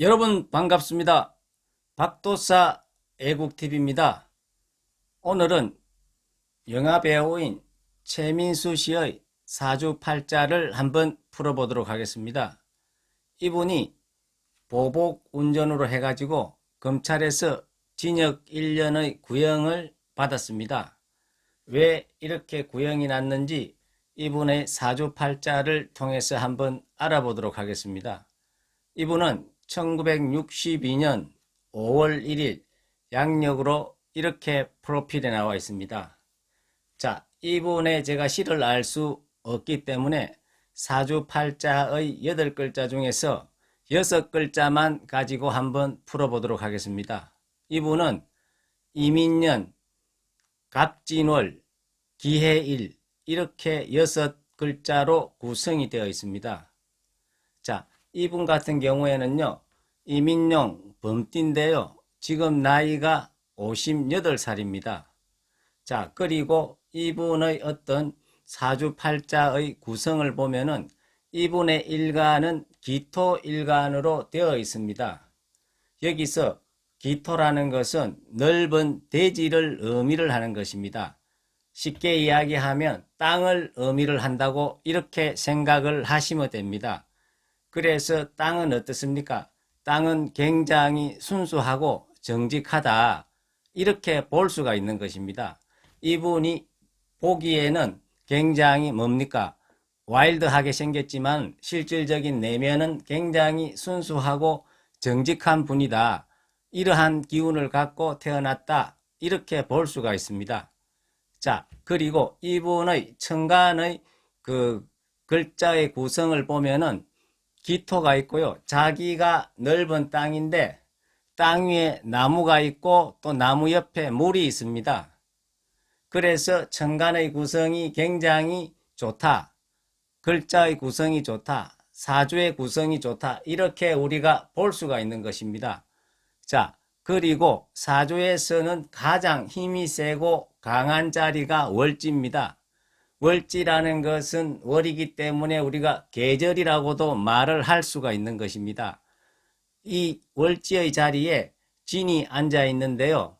여러분 반갑습니다. 박도사 애국TV입니다. 오늘은 영화배우인 최민수 씨의 사주팔자를 한번 풀어보도록 하겠습니다. 이분이 보복 운전으로 해가지고 검찰에서 징역 1년의 구형을 받았습니다. 왜 이렇게 구형이 났는지 이분의 사주팔자를 통해서 한번 알아보도록 하겠습니다. 이분은 1962년 5월 1일 양력으로 이렇게 프로필에 나와 있습니다. 자, 이분의 제가 시를 알 수 없기 때문에 사주팔자의 8글자 중에서 6글자만 가지고 한번 풀어보도록 하겠습니다. 이분은 이민년, 갑진월, 기해일 이렇게 6글자로 구성이 되어 있습니다. 자, 이분 같은 경우에는요, 이민용 범띠인데요. 지금 나이가 58살입니다. 자, 그리고 이분의 어떤 사주팔자의 구성을 보면은 이분의 일간은 기토일간으로 되어 있습니다. 여기서 기토라는 것은 넓은 대지를 의미를 하는 것입니다. 쉽게 이야기하면 땅을 의미를 한다고 이렇게 생각을 하시면 됩니다. 그래서 땅은 어떻습니까? 땅은 굉장히 순수하고 정직하다. 이렇게 볼 수가 있는 것입니다. 이분이 보기에는 굉장히 뭡니까? 와일드하게 생겼지만 실질적인 내면은 굉장히 순수하고 정직한 분이다. 이러한 기운을 갖고 태어났다. 이렇게 볼 수가 있습니다. 자, 그리고 이분의 천간의 그 글자의 구성을 보면은 기토가 있고요. 자기가 넓은 땅인데 땅 위에 나무가 있고 또 나무 옆에 물이 있습니다. 그래서 천간의 구성이 굉장히 좋다. 글자의 구성이 좋다. 사주의 구성이 좋다. 이렇게 우리가 볼 수가 있는 것입니다. 자, 그리고 사주에서는 가장 힘이 세고 강한 자리가 월지입니다. 월지라는 것은 월이기 때문에 우리가 계절이라고도 말을 할 수가 있는 것입니다. 이 월지의 자리에 진이 앉아 있는데요.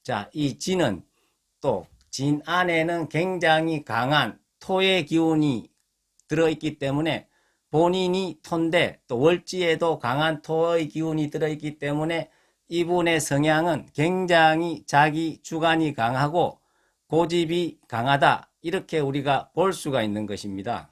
자, 이 진은 또 진 안에는 굉장히 강한 토의 기운이 들어있기 때문에 본인이 토인데 또 월지에도 강한 토의 기운이 들어있기 때문에 이분의 성향은 굉장히 자기 주관이 강하고 고집이 강하다. 이렇게 우리가 볼 수가 있는 것입니다.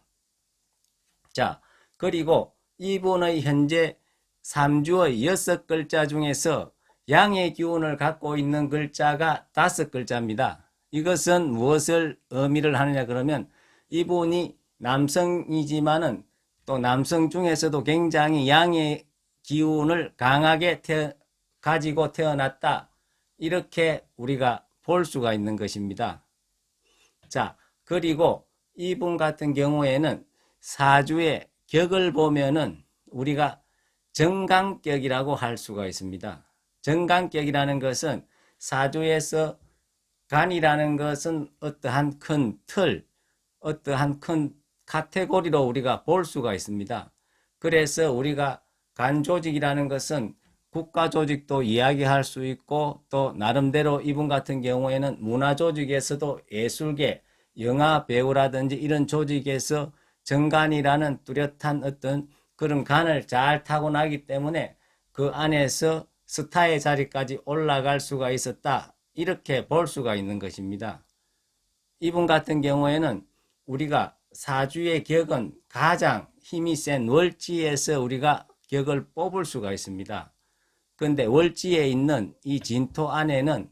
자, 그리고 이분의 현재 3주의 6글자 중에서 양의 기운을 갖고 있는 글자가 5글자입니다. 이것은 무엇을 의미를 하느냐 그러면 이분이 남성이지만은 또 남성 중에서도 굉장히 양의 기운을 강하게 가지고 태어났다. 이렇게 우리가 볼 수가 있는 것입니다. 자, 그리고 이분 같은 경우에는 사주의 격을 보면은 우리가 정강격이라고 할 수가 있습니다. 정강격이라는 것은 사주에서 간이라는 것은 어떠한 큰 틀, 어떠한 큰 카테고리로 우리가 볼 수가 있습니다. 그래서 우리가 간 조직이라는 것은 국가 조직도 이야기할 수 있고 또 나름대로 이분 같은 경우에는 문화 조직에서도 예술계, 영화 배우라든지 이런 조직에서 정간이라는 뚜렷한 어떤 그런 간을 잘 타고나기 때문에 그 안에서 스타의 자리까지 올라갈 수가 있었다. 이렇게 볼 수가 있는 것입니다. 이분 같은 경우에는 우리가 사주의 격은 가장 힘이 센 월지에서 우리가 격을 뽑을 수가 있습니다. 그런데 월지에 있는 이 진토 안에는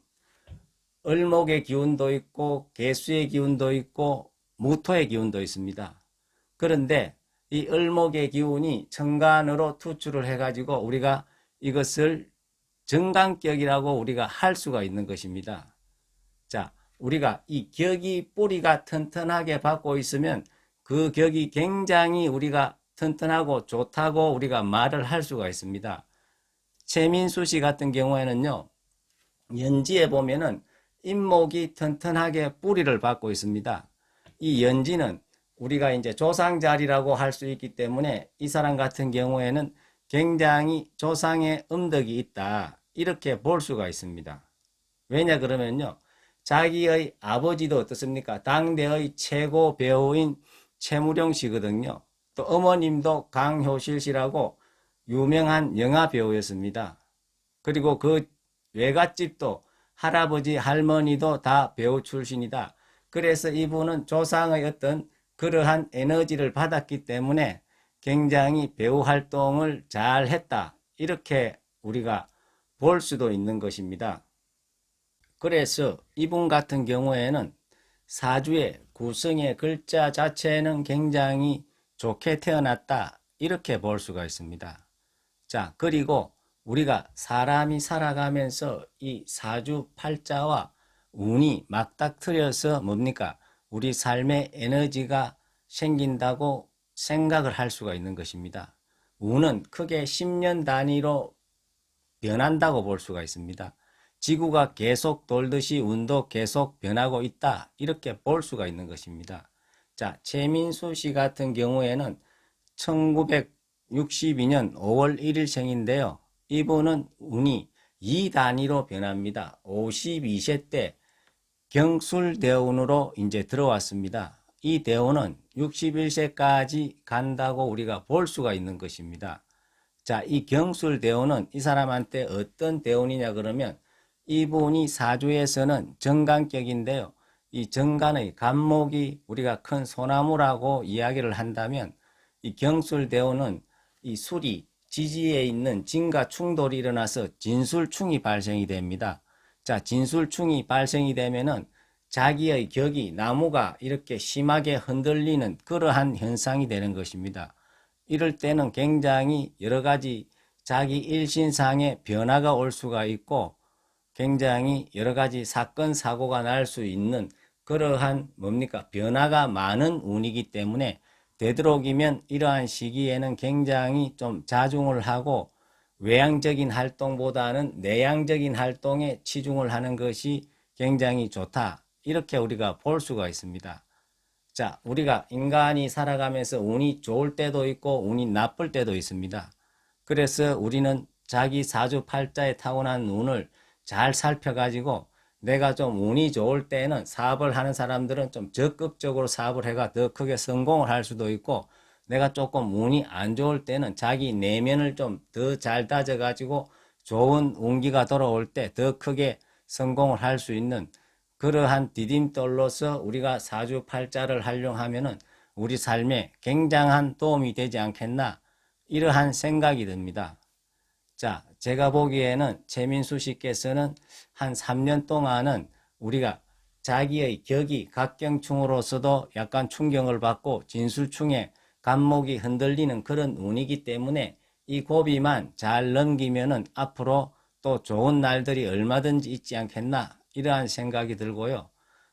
을목의 기운도 있고 개수의 기운도 있고 무토의 기운도 있습니다. 그런데 이 을목의 기운이 천간으로 투출을 해가지고 우리가 이것을 정강격이라고 우리가 할 수가 있는 것입니다. 자, 우리가 이 격이 뿌리가 튼튼하게 받고 있으면 그 격이 굉장히 우리가 튼튼하고 좋다고 우리가 말을 할 수가 있습니다. 최민수 씨 같은 경우에는요, 연지에 보면은 잇목이 튼튼하게 뿌리를 받고 있습니다. 이 연지는 우리가 이제 조상자리라고 할 수 있기 때문에 이 사람 같은 경우에는 굉장히 조상의 음덕이 있다. 이렇게 볼 수가 있습니다. 왜냐 그러면요. 자기의 아버지도 어떻습니까? 당대의 최고 배우인 최무룡 씨거든요. 또 어머님도 강효실 씨라고 유명한 영화 배우였습니다. 그리고 그 외갓집도 할아버지, 할머니도 다 배우 출신이다. 그래서 이분은 조상의 어떤 그러한 에너지를 받았기 때문에 굉장히 배우 활동을 잘 했다. 이렇게 우리가 볼 수도 있는 것입니다. 그래서 이분 같은 경우에는 사주의 구성의 글자 자체는 굉장히 좋게 태어났다. 이렇게 볼 수가 있습니다. 자, 그리고 우리가 사람이 살아가면서 이 사주 팔자와 운이 맞닥뜨려서 뭡니까? 우리 삶의 에너지가 생긴다고 생각을 할 수가 있는 것입니다. 운은 크게 10년 단위로 변한다고 볼 수가 있습니다. 지구가 계속 돌듯이 운도 계속 변하고 있다. 이렇게 볼 수가 있는 것입니다. 자, 최민수 씨 같은 경우에는 1962년 5월 1일 생인데요. 이분은 운이 2단위로 변합니다. 52세 때 경술대운으로 이제 들어왔습니다. 이 대운은 61세까지 간다고 우리가 볼 수가 있는 것입니다. 자, 이 경술대운은 이 사람한테 어떤 대운이냐 그러면 이분이 사주에서는 정간격인데요. 이 정간의 간목이 우리가 큰 소나무라고 이야기를 한다면 이 경술대운은 이 술이 지지에 있는 진과 충돌이 일어나서 진술충이 발생이 됩니다. 자, 진술충이 발생이 되면은 자기의 격이 나무가 이렇게 심하게 흔들리는 그러한 현상이 되는 것입니다. 이럴 때는 굉장히 여러 가지 자기 일신상의 변화가 올 수가 있고 굉장히 여러 가지 사건 사고가 날 수 있는 그러한 뭡니까 변화가 많은 운이기 때문에 되도록이면 이러한 시기에는 굉장히 좀 자중을 하고 외향적인 활동보다는 내향적인 활동에 치중을 하는 것이 굉장히 좋다. 이렇게 우리가 볼 수가 있습니다. 자, 우리가 인간이 살아가면서 운이 좋을 때도 있고 운이 나쁠 때도 있습니다. 그래서 우리는 자기 사주 팔자에 타고난 운을 잘 살펴가지고 내가 좀 운이 좋을 때는 사업을 하는 사람들은 좀 적극적으로 사업을 해가 더 크게 성공을 할 수도 있고 내가 조금 운이 안 좋을 때는 자기 내면을 좀 더 잘 다져가지고 좋은 운기가 돌아올 때 더 크게 성공을 할 수 있는 그러한 디딤돌로서 우리가 사주팔자를 활용하면은 우리 삶에 굉장한 도움이 되지 않겠나 이러한 생각이 듭니다. 자, 제가 보기에는 최민수 씨께서는 한 3년 동안은 우리가 자기의 격이 각경충으로서도 약간 충격을 받고 진술충에 간목이 흔들리는 그런 운이기 때문에 이 고비만 잘 넘기면은 앞으로 또 좋은 날들이 얼마든지 있지 않겠나 이러한 생각이 들고요.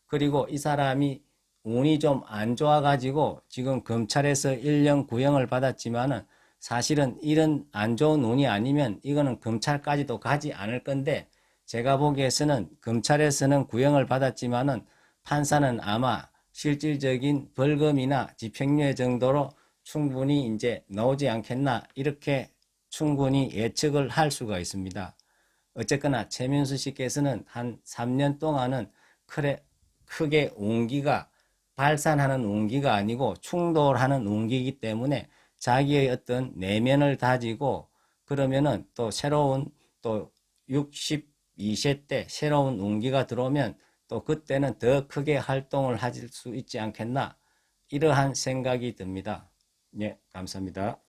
그리고 이 사람이 운이 좀 안 좋아가지고 지금 검찰에서 1년 구형을 받았지만은 사실은 이런 안 좋은 운이 아니면 이거는 검찰까지도 가지 않을 건데 제가 보기에서는 검찰에서는 구형을 받았지만은 판사는 아마 실질적인 벌금이나 집행유예 정도로 충분히 이제 나오지 않겠나 이렇게 충분히 예측을 할 수가 있습니다. 어쨌거나 최민수 씨께서는 한 3년 동안은 크게 운기가 발산하는 운기가 아니고 충돌하는 운기이기 때문에 자기의 어떤 내면을 다지고 그러면은 또 새로운 또 62세 때 새로운 운기가 들어오면 또 그때는 더 크게 활동을 할 수 있지 않겠나 이러한 생각이 듭니다. 네, 감사합니다.